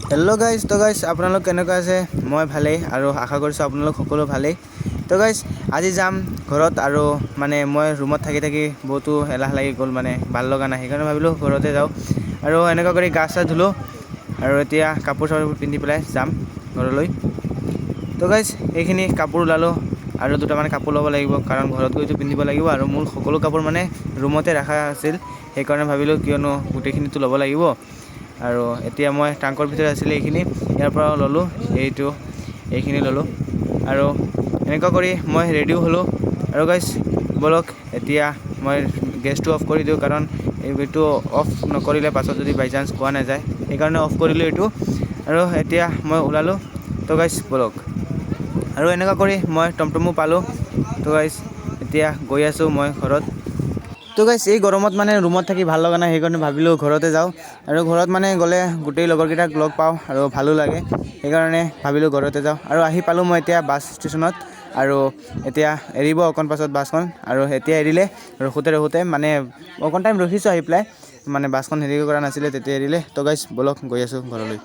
hello' guys তো guys আপোনালোক কেনেকুৱা আছে মই ভালেই আৰু আশা কৰিছোঁ আপোনালোক সকলো ভালেই তো গাইজ আজি যাম ঘৰত আৰু মানে মই ৰুমত থাকি থাকি বহুতো এলাহ লাগি গ'ল মানে ভাল লগা নাই সেইকাৰণে ভাবিলোঁ ঘৰতে যাওঁ আৰু এনেকুৱা কৰি গা চা ধুলোঁ আৰু এতিয়া কাপোৰ চাপোৰ পিন্ধি পেলাই যাম ঘৰলৈ তো গাইজ এইখিনি কাপোৰ ওলালোঁ আৰু দুটামান কাপোৰ ল'ব লাগিব কাৰণ ঘৰত গৈতো পিন্ধিব লাগিব আৰু মোৰ সকলো কাপোৰ মানে ৰুমতে ৰখা আছিল সেইকাৰণে ভাবিলোঁ কিয়নো গোটেইখিনিতো ল'ব লাগিব আৰু এতিয়া মই ট্ৰাংকৰ ভিতৰত আছিলে এইখিনি ইয়াৰ পৰা ল'লোঁ এইখিনি ল'লোঁ আৰু এনেকুৱা কৰি মই ৰেডিও হ'লোঁ আৰু গাইজ ব'লক এতিয়া মই গেছটো অফ কৰি দিওঁ কাৰণ এইটো অফ নকৰিলে পাছত যদি বাই চান্স পোৱা নাযায় সেইকাৰণে অফ কৰিলোঁ এইটো আৰু এতিয়া মই ওলালোঁ তো গাইজ ব'লক আৰু এনেকুৱা কৰি মই টমটমো পালোঁ তো গাইজ এতিয়া গৈ আছোঁ মই ঘৰত তো গাইজ এই গৰমত মানে ৰুমত থাকি ভাল লগা নাই সেইকাৰণে ভাবিলোঁ ঘৰতে যাওঁ আৰু ঘৰত মানে গ'লে গোটেই লগৰকেইটাক লগ পাওঁ আৰু ভালো লাগে সেইকাৰণে ভাবিলোঁ ঘৰতে যাওঁ আৰু আহি পালোঁ মই এতিয়া বাছ ষ্টেচনত আৰু এতিয়া এৰিব অকণ পাছত বাছখন আৰু এতিয়া এৰিলে ৰখোতে মানে অকণ টাইম ৰখিছোঁ আহি পেলাই মানে বাছখন হেৰি কৰা নাছিলে তেতিয়া এৰিলে তো গাইজ ব'লক গৈ আছোঁ ঘৰলৈ